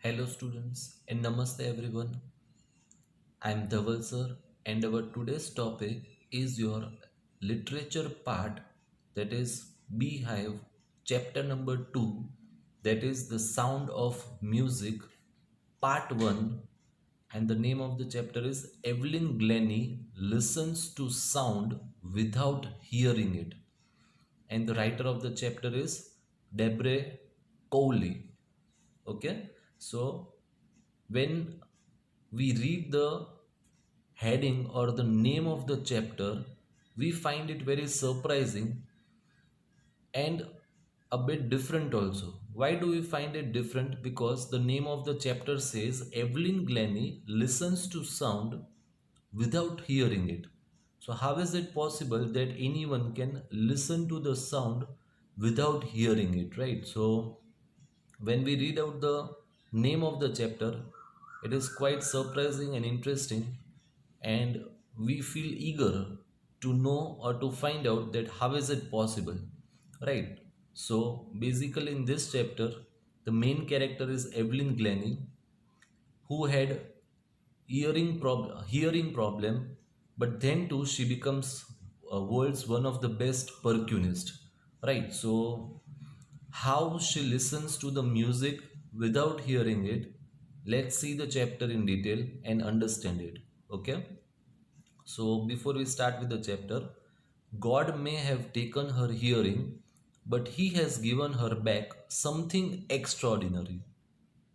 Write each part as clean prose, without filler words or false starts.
Hello students and namaste everyone. I am Dhaval sir and our today's topic is your literature part, that is Beehive chapter number 2, that is the sound of music part 1, and the name of the chapter is Evelyn Glennie listens to sound without hearing it, and the writer of the chapter is Debre Cowley. Okay, so when we read the heading or the name of the chapter, we find it very surprising and a bit different also. Why do we find it different? Because the name of the chapter says Evelyn Glennie listens to sound without hearing it. So, how is it possible that anyone can listen to the sound without hearing it, right? So, when we read out the name of the chapter, it is quite surprising and interesting, and we feel eager to know or to find out that how is it possible, right? So basically in this chapter, the main character is Evelyn Glennie, who had hearing problem, but then too she becomes world's one of the best percussionist, right? So how she listens to the music without hearing it, let's see the chapter in detail and understand it. Okay, so before we start with the chapter, God may have taken her hearing, but he has given her back something extraordinary.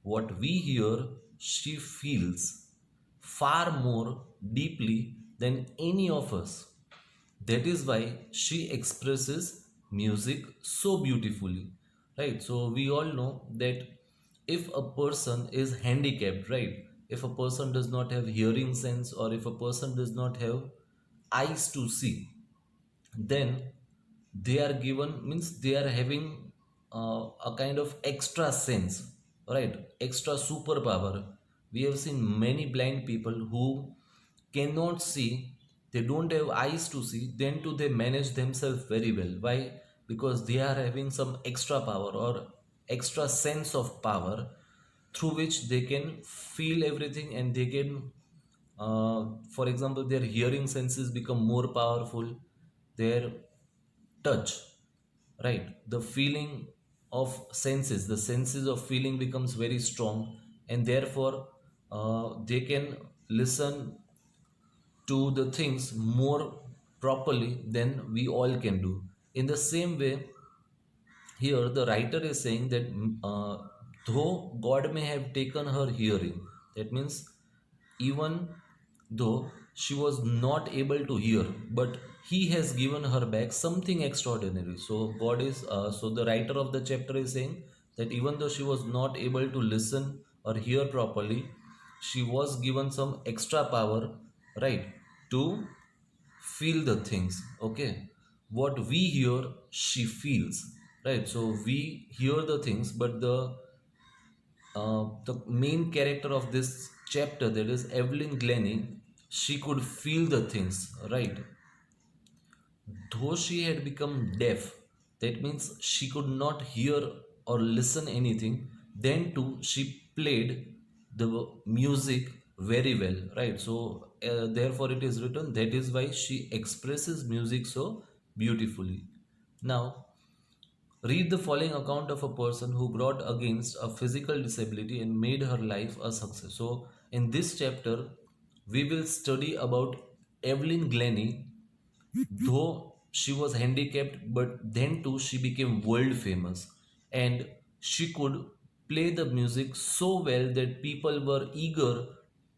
What we hear, she feels far more deeply than any of us. That is why she expresses music so beautifully, right? So we all know that if a person is handicapped, right, if a person does not have hearing sense or if a person does not have eyes to see, then they are given, means they are having a kind of extra sense, right, extra superpower. We have seen many blind people who cannot see, they don't have eyes to see, then too they manage themselves very well. Why? Because they are having some extra power or extra sense of power through which they can feel everything, and they can for example, their hearing senses become more powerful, their touch, right, the feeling of senses, the senses of feeling becomes very strong, and therefore they can listen to the things more properly than we all can do. In the same way, here the writer is saying that though God may have taken her hearing, that means even though she was not able to hear, but he has given her back something extraordinary. So God is so the writer of the chapter is saying that even though she was not able to listen or hear properly, she was given some extra power, right, to feel the things. Okay, what we hear, she feels, right? So we hear the things, but the main character of this chapter, that is Evelyn Glennie, she could feel the things, right? Though she had become deaf, that means she could not hear or listen anything, then too she played the music very well, right? So therefore it is written, that is why she expresses music so beautifully. Now read the following account of a person who brought against a physical disability and made her life a success. So, in this chapter, we will study about Evelyn Glennie. Though she was handicapped, but then too she became world famous, and she could play the music so well that people were eager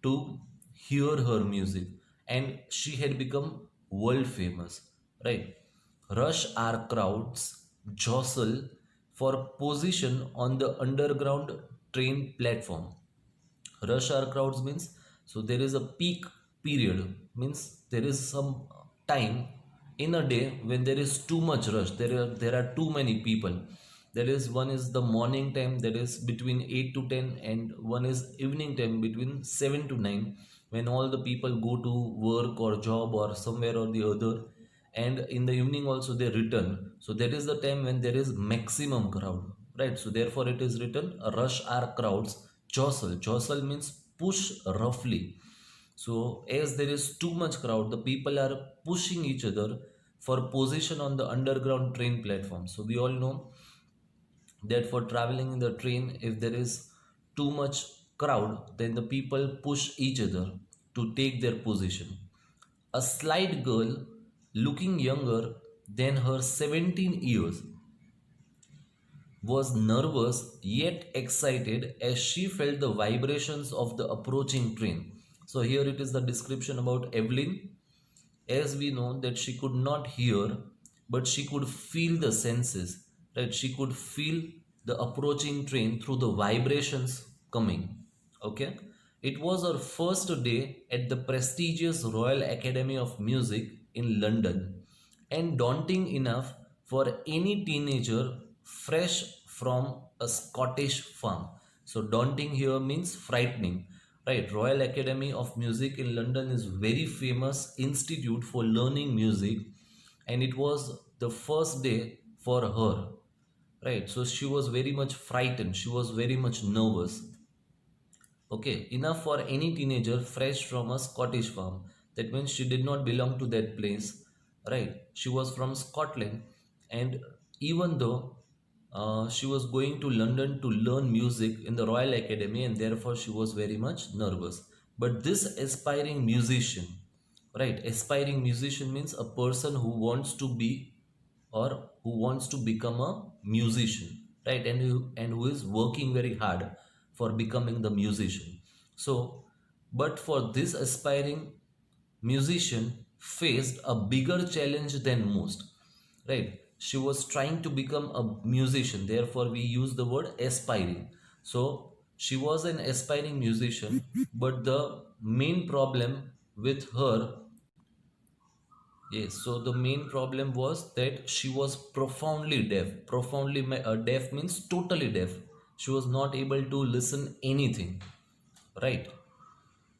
to hear her music, and she had become world famous, right? Rush hour crowds jostle for position on the underground train platform. Rush hour crowds means, so there is a peak period, means there is some time in a day when there is too much rush, there are too many people. There is, one is the morning time, that is between 8 to 10, and one is evening time between 7 to 9, when all the people go to work or job or somewhere or the other, and in the evening also they return. So that is the time when there is maximum crowd, right? So therefore it is written, rush hour crowds Jostle means push roughly. So as there is too much crowd, the people are pushing each other for position on the underground train platform. So we all know that for traveling in the train, if there is too much crowd, then the people push each other to take their position. A slight girl looking younger than her 17 years was nervous yet excited as she felt the vibrations of the approaching train. So here it is the description about Evelyn. As we know that she could not hear, but she could feel the senses, right? She could feel the approaching train through the vibrations coming. Okay. It was her first day at the prestigious Royal Academy of Music in London, and daunting enough for any teenager fresh from a Scottish farm. So daunting here means frightening, right? Royal Academy of Music in London is very famous institute for learning music, and it was the first day for her, right? So she was very much frightened, she was very much nervous. Okay, enough for any teenager fresh from a Scottish farm. That means she did not belong to that place, right? She was from Scotland, and even though she was going to London to learn music in the Royal Academy, and therefore she was very much nervous. But this aspiring musician, right? Aspiring musician means a person who wants to be or who wants to become a musician, right? And who is working very hard for becoming the musician. So but for this aspiring musician faced a bigger challenge than most, right? She was trying to become a musician, therefore we use the word aspiring. So she was an aspiring musician, but the main problem with her, yes, so the main problem was that she was profoundly deaf. Deaf means totally deaf. She was not able to listen anything, right?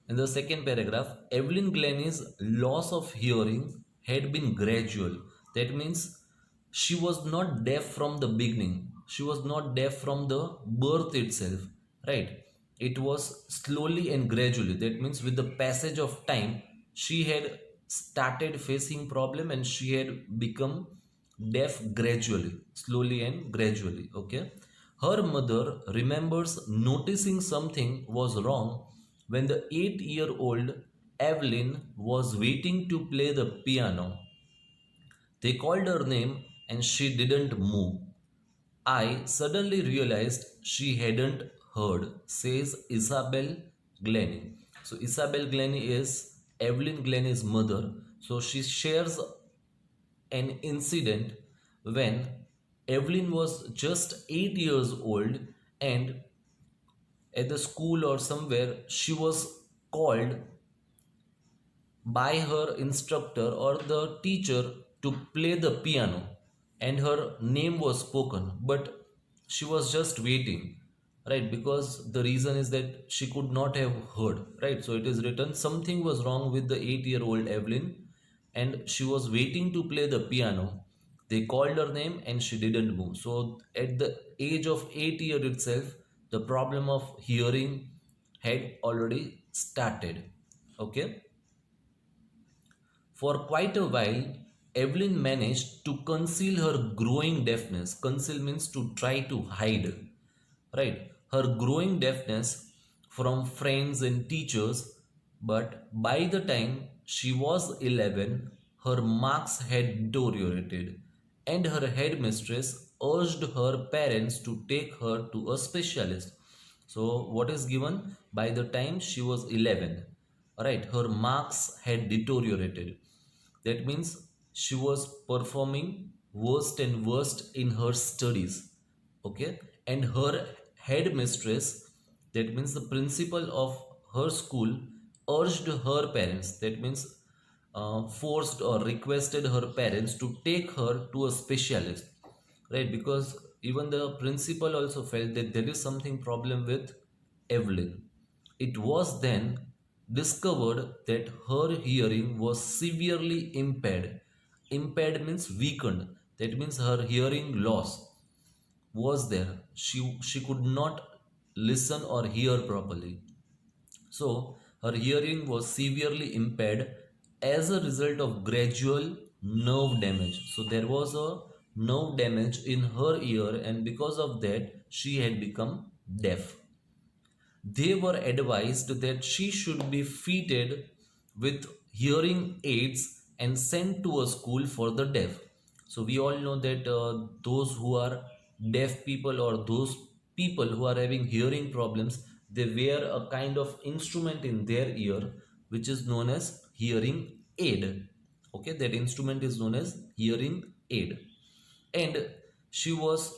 In the second paragraph, Evelyn Glennie's loss of hearing had been gradual. That means she was not deaf from the beginning. She was not deaf from the birth itself, right? It was slowly and gradually. That means with the passage of time, she had started facing problem and she had become deaf gradually, slowly and gradually. Okay. Her mother remembers noticing something was wrong when the 8-year old Evelyn was waiting to play the piano. They called her name and she didn't move. I suddenly realized she hadn't heard, says Isabel Glennie. So, Isabel Glennie is Evelyn Glennie's mother. So, she shares an incident when Evelyn was just 8 years old, and at the school or somewhere she was called by her instructor or the teacher to play the piano, and her name was spoken, but she was just waiting, right? Because the reason is that she could not have heard, right? So it is written something was wrong with the 8-year-old Evelyn, and she was waiting to play the piano. They called her name and she didn't move. So at the age of 8 years itself, the problem of hearing had already started. Okay. For quite a while, Evelyn managed to conceal her growing deafness. Conceal means to try to hide, right? Her growing deafness from friends and teachers, but by the time she was 11, her marks had deteriorated, and her headmistress urged her parents to take her to a specialist. So, what is given? By the time she was 11, right, her marks had deteriorated. That means she was performing worst and worst in her studies. Okay. And her headmistress, that means the principal of her school, urged her parents, that means forced or requested her parents to take her to a specialist, right? Because even the principal also felt that there is something problem with Evelyn. It was then discovered that her hearing was severely impaired. Impaired means weakened. That means her hearing loss was there. She could not. listen or hear properly. So her hearing was severely impaired as a result of gradual nerve damage. So there was a nerve damage in her ear, and because of that, she had become deaf. They were advised that she should be fitted with hearing aids and sent to a school for the deaf. So we all know that those who are deaf people, or those people who are having hearing problems, they wear a kind of instrument in their ear which is known as hearing aid. Okay, that instrument is known as hearing aid. And she was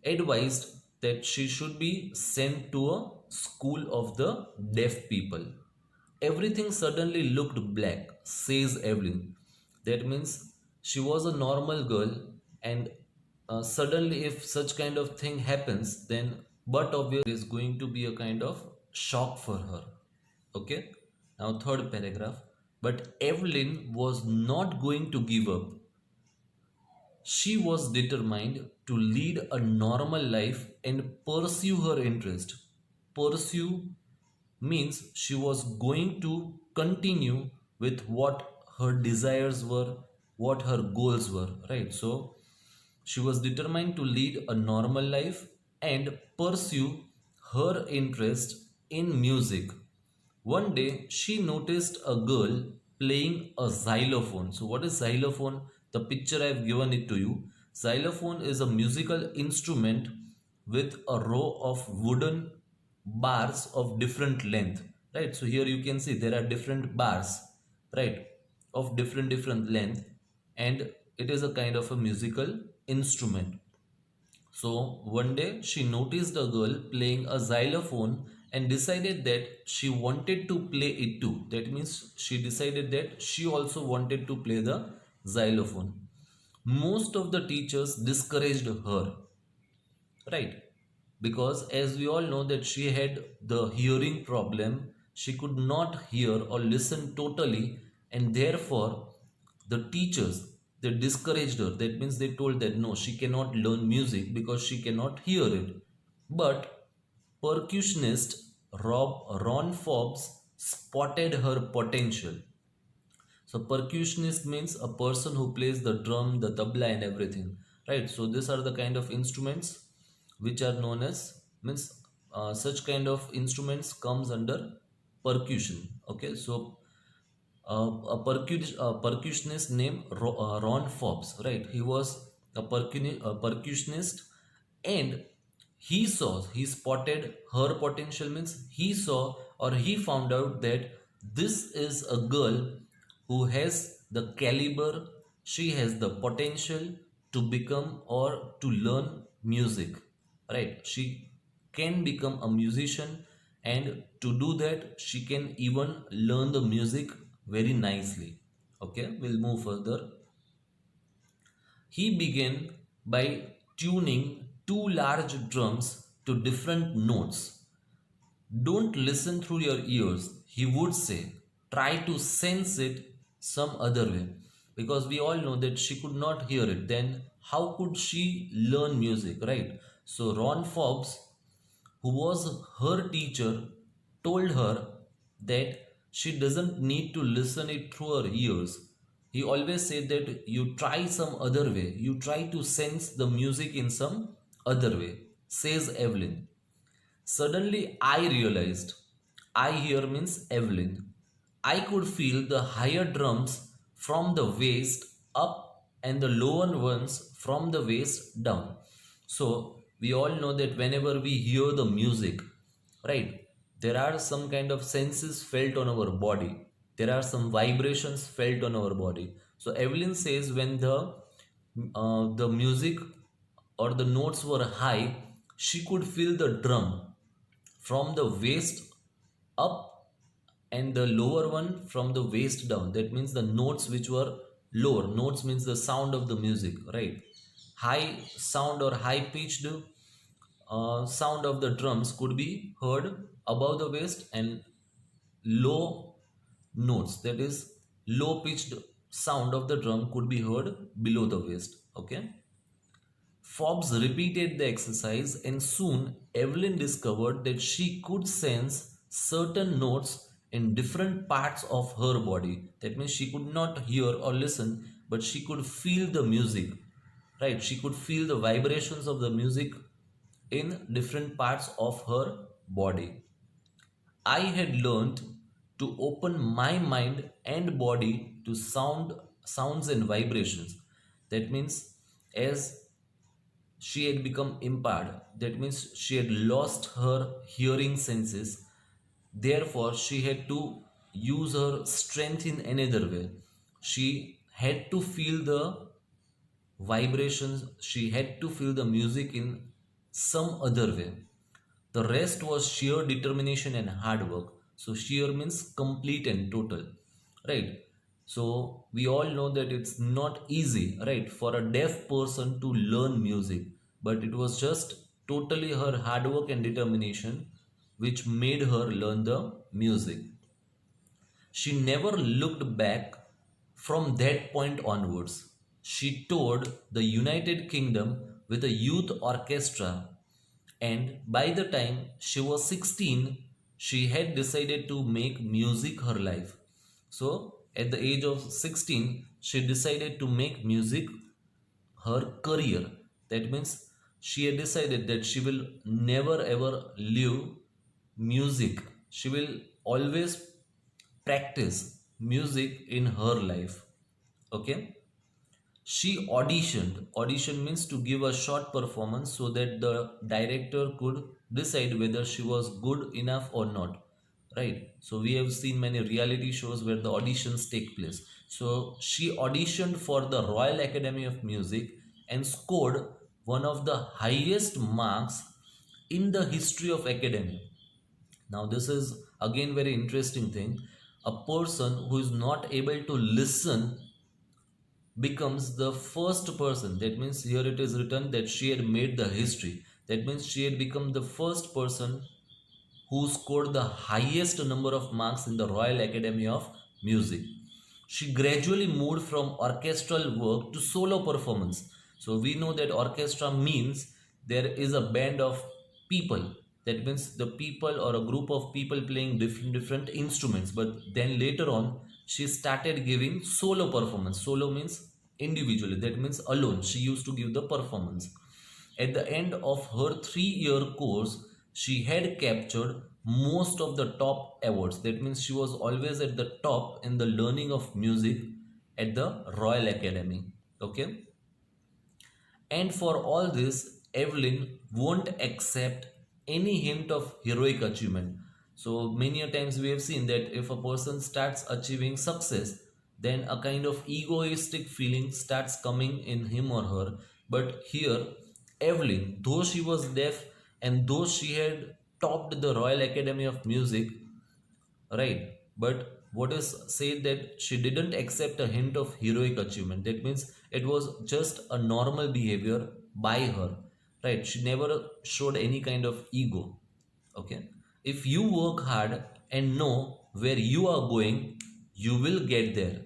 advised that she should be sent to a school of the deaf people. Everything suddenly looked black, says Evelyn. That means she was a normal girl, and suddenly, if such kind of thing happens, then but obviously is going to be a kind of shock for her. Okay, now third paragraph. But Evelyn was not going to give up. She was determined to lead a normal life and pursue her interest. Pursue means she was going to continue with what her desires were, what her goals were, right? So she was determined to lead a normal life and pursue her interest in music. One day, she noticed a girl playing a xylophone. So, what is xylophone? The picture I have given it to you. Xylophone is a musical instrument with a row of wooden bars of different length. Right. So here you can see there are different bars, right, of different length, and it is a kind of a musical instrument. So one day she noticed a girl playing a xylophone and decided that she wanted to play it too. That means she decided that she also wanted to play the xylophone. Most of the teachers discouraged her, right? Because as we all know that she had the hearing problem, she could not hear or listen totally, and therefore the teachers, they discouraged her. That means they told that no, she cannot learn music because she cannot hear it. But percussionist Ron Forbes spotted her potential. So percussionist means a person who plays the drum, the tabla and everything. Right. So these are the kind of instruments which are known as, means such kind of instruments comes under percussion. Okay. So a percussionist named Ron Forbes, right? He was a percussionist, and he spotted her potential, means he saw or he found out that this is a girl who has the caliber, she has the potential to become or to learn music, right? She can become a musician, and to do that she can even learn the music very nicely. Okay, we'll move further. He began by tuning two large drums to different notes. Don't listen through your ears, he would say. Try to sense it some other way. Because we all know that she could not hear it. Then how could she learn music, right? So Ron Forbes, who was her teacher, told her that she doesn't need to listen it through her ears. He always said that you try some other way. You try to sense the music in some other way, says Evelyn. Suddenly, I realized, I here means Evelyn. I could feel the higher drums from the waist up and the lower ones from the waist down. So, we all know that whenever we hear the music, right, there are some kind of senses felt on our body, there are some vibrations felt on our body. So, Evelyn says when the music or the notes were high, she could feel the drum from the waist up and the lower one from the waist down. That means the notes which were lower. Notes means the sound of the music, right? High sound or high pitched sound of the drums could be heard above the waist, and low notes, that is low pitched sound of the drum, could be heard below the waist. Okay. Forbes repeated the exercise, and soon Evelyn discovered that she could sense certain notes in different parts of her body. That means she could not hear or listen, but she could feel the music, right? She could feel the vibrations of the music in different parts of her body. I had learned to open my mind and body to sounds and vibrations. That means as she had become impaired, that means she had lost her hearing senses. Therefore, she had to use her strength in another way. She had to feel the vibrations, she had to feel the music in some other way. The rest was sheer determination and hard work. So sheer means complete and total, right? So we all know that it's not easy, right, for a deaf person to learn music, but it was just totally her hard work and determination which made her learn the music. She never looked back from that point onwards. She toured the United Kingdom with a youth orchestra, and by the time she was 16, she had decided to make music her life. So, at the age of 16, she decided to make music her career. That means she had decided that she will never ever leave music. She will always practice music in her life. Okay. She auditioned. Audition means to give a short performance so that the director could decide whether she was good enough or not. Right. So we have seen many reality shows where the auditions take place. So she auditioned for the Royal Academy of Music and scored one of the highest marks in the history of academy. Now this is again very interesting thing. A person who is not able to listen becomes the first person. That means here it is written that she had made the history. That means she had become the first person who scored the highest number of marks in the Royal Academy of Music. She gradually moved from orchestral work to solo performance. So we know that orchestra means there is a band of people. That means the people or a group of people playing different instruments. But then later on, she started giving solo performance. Solo means individually. That means alone. She used to give the performance. At the end of her 3-year course, she had captured most of the top awards. That means she was always at the top in the learning of music at the Royal Academy. Okay. And for all this, Evelyn won't accept any hint of heroic achievement. So many a times we have seen that if a person starts achieving success, then a kind of egoistic feeling starts coming in him or her. But here, Evelyn, though she was deaf and though she had topped the Royal Academy of Music, right, but what is said that she didn't accept a hint of heroic achievement. That means it was just a normal behavior by her, right? She never showed any kind of ego. Okay. If you work hard and know where you are going, you will get there,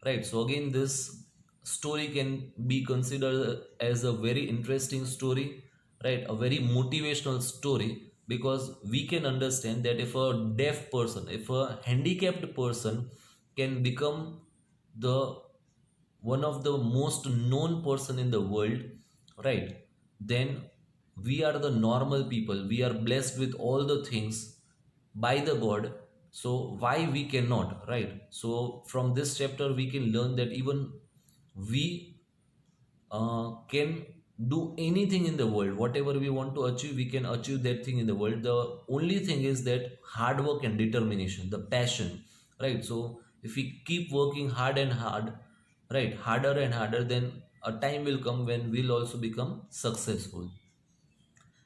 right? So again, this story can be considered as a very interesting story, right? A very motivational story, because we can understand that if a deaf person, if a handicapped person can become the one of the most known person in the world, right, then we are the normal people, we are blessed with all the things by the god. So why we cannot, right? So from this chapter we can learn that even we can do anything in the world. Whatever we want to achieve, we can achieve that thing in the world. The only thing is that hard work and determination, the passion, right? So if we keep working hard and hard, right, harder and harder, then a time will come when we'll also become successful.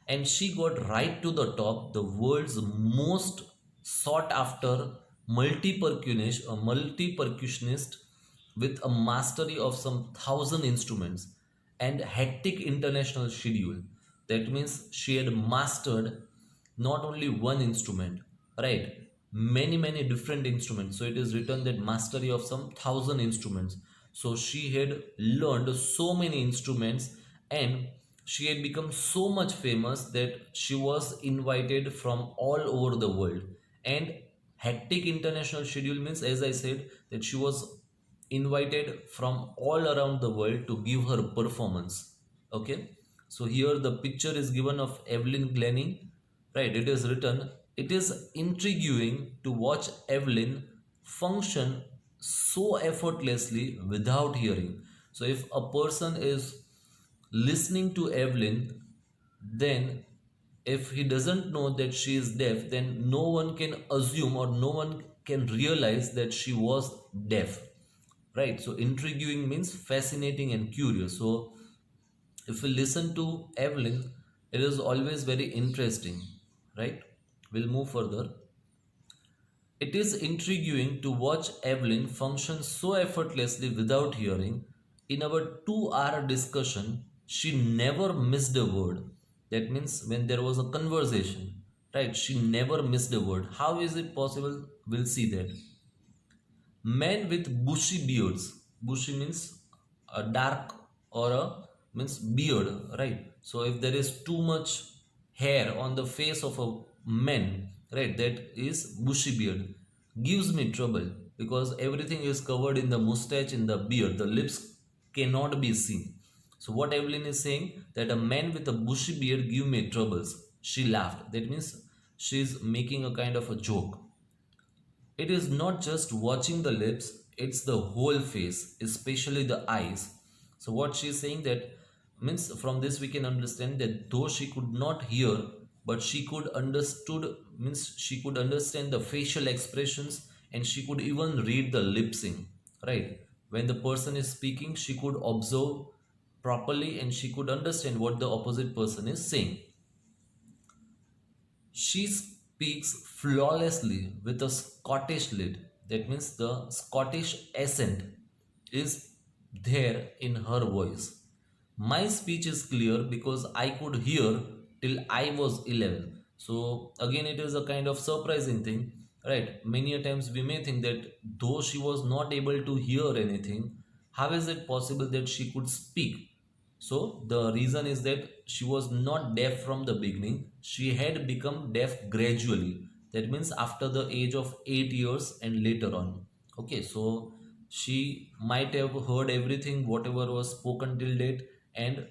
And she got right to the top, the world's most sought after multi-percussionist with a mastery of some 1,000 instruments and hectic international schedule. That means she had mastered not only one instrument, right? Many different instruments. So it is written that mastery of some 1,000 instruments. So she had learned so many instruments, and she had become so much famous that she was invited from all over the world. And hectic international schedule means, as I said, that she was invited from all around the world to give her performance. Okay, so here the picture is given of Evelyn Glennie, right? It is written, it is intriguing to watch Evelyn function so effortlessly without hearing. So if a person is listening to Evelyn, then if he doesn't know that she is deaf, then no one can assume or no one can realize that she was deaf. Right? So intriguing means fascinating and curious. So if we listen to Evelyn, it is always very interesting. Right? We'll move further. It is intriguing to watch Evelyn function so effortlessly without hearing. In our 2 hour discussion, she never missed a word. That means when there was a conversation, right? She never missed a word. How is it possible? We'll see that. Men with bushy beards. Bushy means a dark or a means beard, right? So if there is too much hair on the face of a man, right, that is bushy beard, gives me trouble because everything is covered in the mustache, in the beard. The lips cannot be seen. So what Evelyn is saying, that a man with a bushy beard give me troubles. She laughed. That means she is making a kind of a joke. It is not just watching the lips, it's the whole face, especially the eyes. So what she is saying that means, from this we can understand that though she could not hear, but she could understood, means she could understand the facial expressions, and she could even read the lip sync. Right? When the person is speaking, she could observe properly and she could understand what the opposite person is saying. She speaks flawlessly with a Scottish lilt. That means the Scottish accent is there in her voice. My speech is clear because I could hear till I was 11. So again, it is a kind of surprising thing, right? Many a times we may think that though she was not able to hear anything, how is it possible that she could speak? So the reason is that she was not deaf from the beginning. She had become deaf gradually. That means after the age of 8 years and later on. Okay, so she might have heard everything, whatever was spoken till date, and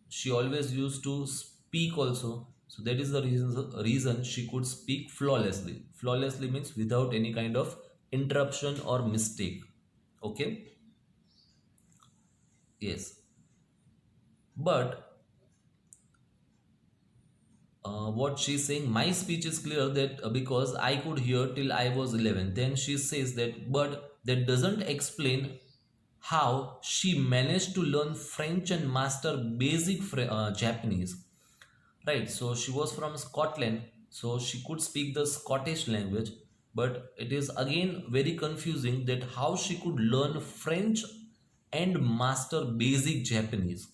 she always used to speak also. So that is the reason she could speak flawlessly. Flawlessly means without any kind of interruption or mistake. Okay, yes. But what she's saying, my speech is clear that because I could hear till I was 11. Then she says that, but that doesn't explain how she managed to learn French and master basic Japanese. Right, so she was from Scotland, so she could speak the Scottish language, but it is again very confusing that how she could learn French and master basic Japanese,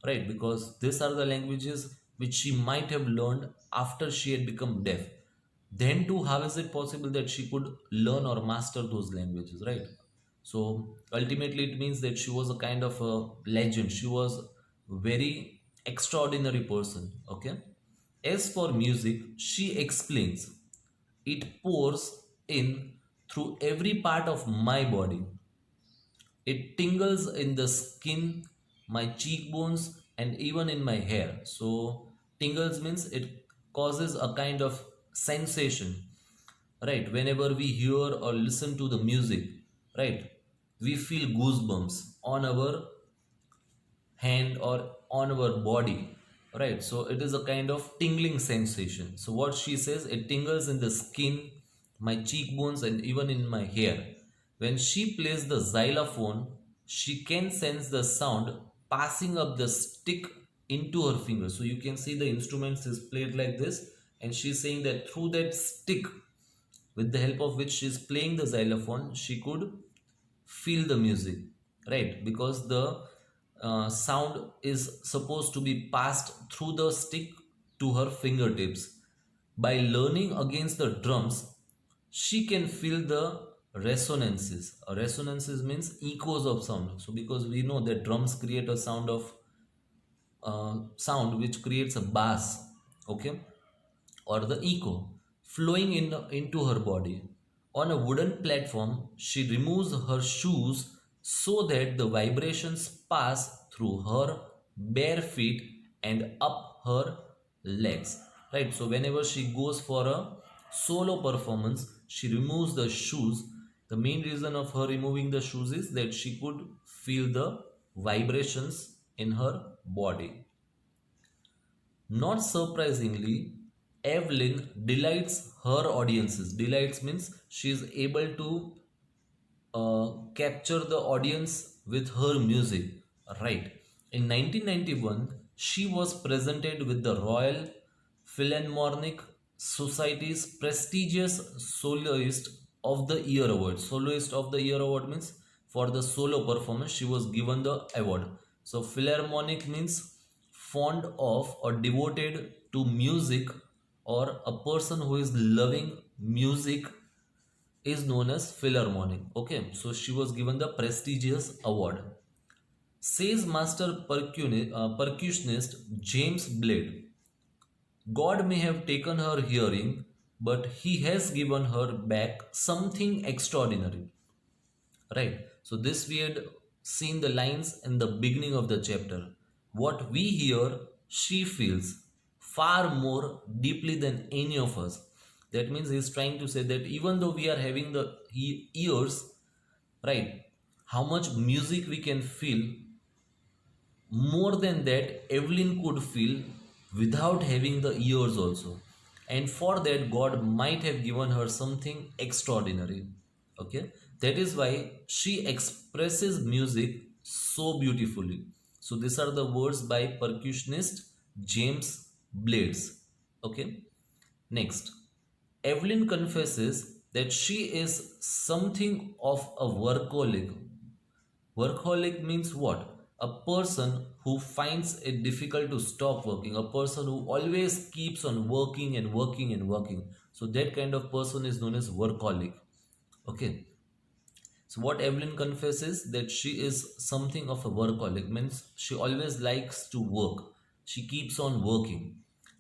right? Because these are the languages which she might have learned after she had become deaf. Then, too, how is it possible that she could learn or master those languages, right? So ultimately, it means that she was a kind of a legend. She was very extraordinary person. Okay. As for music, she explains, it pours in through every part of my body. It tingles in the skin, my cheekbones, and even in my hair. So, tingles means it causes a kind of sensation, right? Whenever we hear or listen to the music, right, we feel goosebumps on our hand or on our body, right? So it is a kind of tingling sensation. So what she says, it tingles in the skin, my cheekbones, and even in my hair. When she plays the xylophone, she can sense the sound passing up the stick into her fingers. So you can see the instruments is played like this, and she's saying that through that stick, with the help of which she's playing the xylophone, she could feel the music, right? Because the sound is supposed to be passed through the stick to her fingertips. By learning against the drums, she can feel the resonances. Resonances means echoes of sound. So because we know that drums create a sound of sound which creates a bass, okay, or the echo flowing into her body. On a wooden platform, she removes her shoes so that the vibrations pass through her bare feet and up her legs. Right? So, whenever she goes for a solo performance, she removes the shoes. The main reason of her removing the shoes is that she could feel the vibrations in her body. Not surprisingly, Evelyn delights her audiences. Delights means she is able to capture the audience with her music. Right. In 1991, she was presented with the Royal Philharmonic Society's prestigious Soloist of the Year award. Soloist of the Year award means for the solo performance, she was given the award. So, Philharmonic means fond of or devoted to music, or a person who is loving music is known as Philharmonic. Okay, so she was given the prestigious award. Says master percussionist James Blade, God may have taken her hearing, but he has given her back something extraordinary. Right. So this we had seen the lines in the beginning of the chapter. What we hear, she feels far more deeply than any of us. That means he's trying to say that even though we are having the ears, right, how much music we can feel, more than that, Evelyn could feel without having the ears also. And for that, God might have given her something extraordinary. Okay, that is why she expresses music so beautifully. So, these are the words by percussionist James Blades. Okay, next, Evelyn confesses that she is something of a workaholic. Workaholic means what? A person who finds it difficult to stop working, a person who always keeps on working and working and working. So that kind of person is known as workaholic. Okay. So what Evelyn confesses that she is something of a workaholic means she always likes to work. She keeps on working.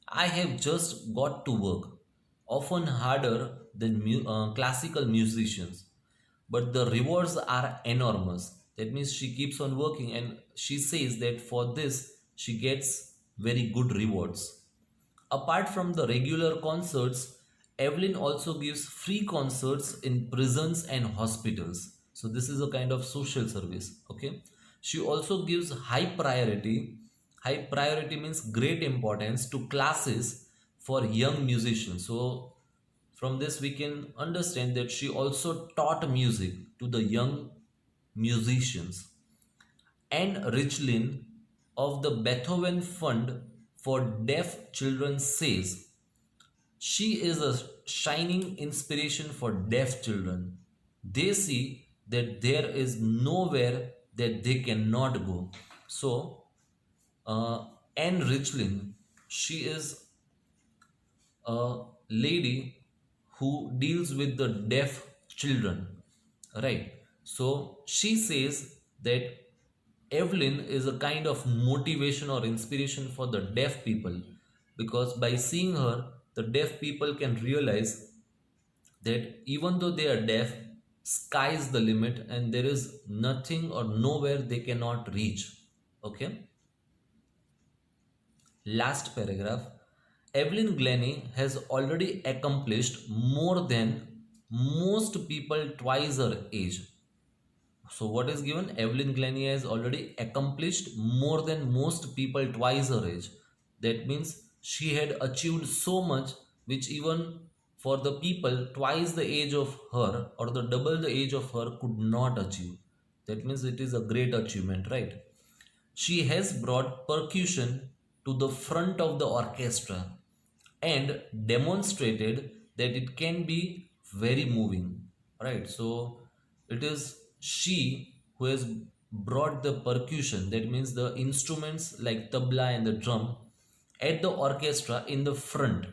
I have just got to work, often harder than classical musicians, but the rewards are enormous. That means she keeps on working, and she says that for this she gets very good rewards. Apart from the regular concerts, Evelyn also gives free concerts in prisons and hospitals. So this is a kind of social service. Okay. She also gives high priority. High priority means great importance to classes for young musicians. So from this we can understand that she also taught music to the young musicians. And Richlin of the Beethoven Fund for Deaf Children says she is a shining inspiration for deaf children. They see that there is nowhere that they cannot go. So, Anne Richlin, she is a lady who deals with the deaf children, right? So she says that Evelyn is a kind of motivation or inspiration for the deaf people, because by seeing her, the deaf people can realize that even though they are deaf, sky's the limit and there is nothing or nowhere they cannot reach. Okay. Last paragraph. Evelyn Glennie has already accomplished more than most people twice her age. So, what is given? Evelyn Glennie has already accomplished more than most people twice her age. That means she had achieved so much which even for the people twice the age of her or the double the age of her could not achieve. That means it is a great achievement, right? She has brought percussion to the front of the orchestra and demonstrated that it can be very moving. Right? So it is she who has brought the percussion, that means the instruments like tabla and the drum, at the orchestra in the front.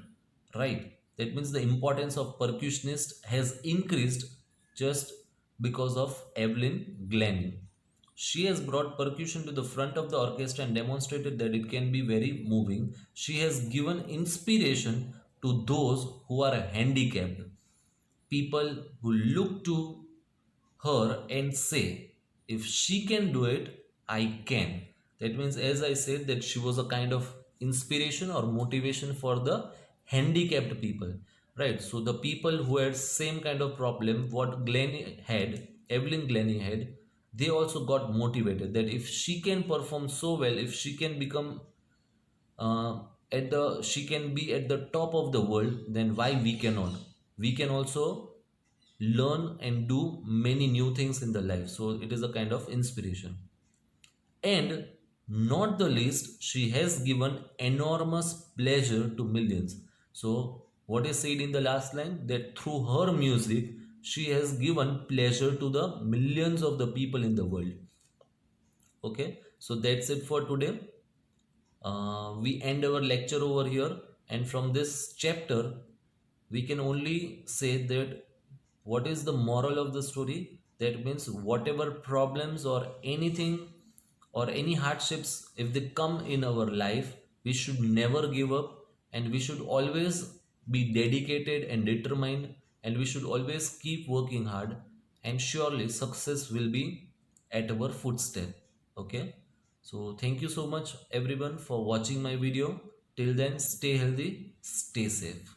Right? That means the importance of percussionist has increased just because of Evelyn Glennie. She has brought percussion to the front of the orchestra and demonstrated that it can be very moving. She has given inspiration to those who are handicapped, people who look to her and say, if she can do it, I can. That means, as I said, that she was a kind of inspiration or motivation for the handicapped people, right? So the people who had same kind of problem what Glennie had, Evelyn Glennie had, they also got motivated that if she can perform so well, if she can become uh, at the she can be at the top of the world, then why we cannot? We can also learn and do many new things in the life. So it is a kind of inspiration. And not the least, she has given enormous pleasure to millions. So what is said in the last line, that through her music she has given pleasure to the millions of the people in the world. Okay, so that's it for today. We end our lecture over here, and from this chapter we can only say that what is the moral of the story. That means whatever problems or anything or any hardships if they come in our life, we should never give up, and we should always be dedicated and determined, and we should always keep working hard, and surely success will be at our footstep. Okay, so thank you so much everyone for watching my video. Till then, stay healthy, stay safe.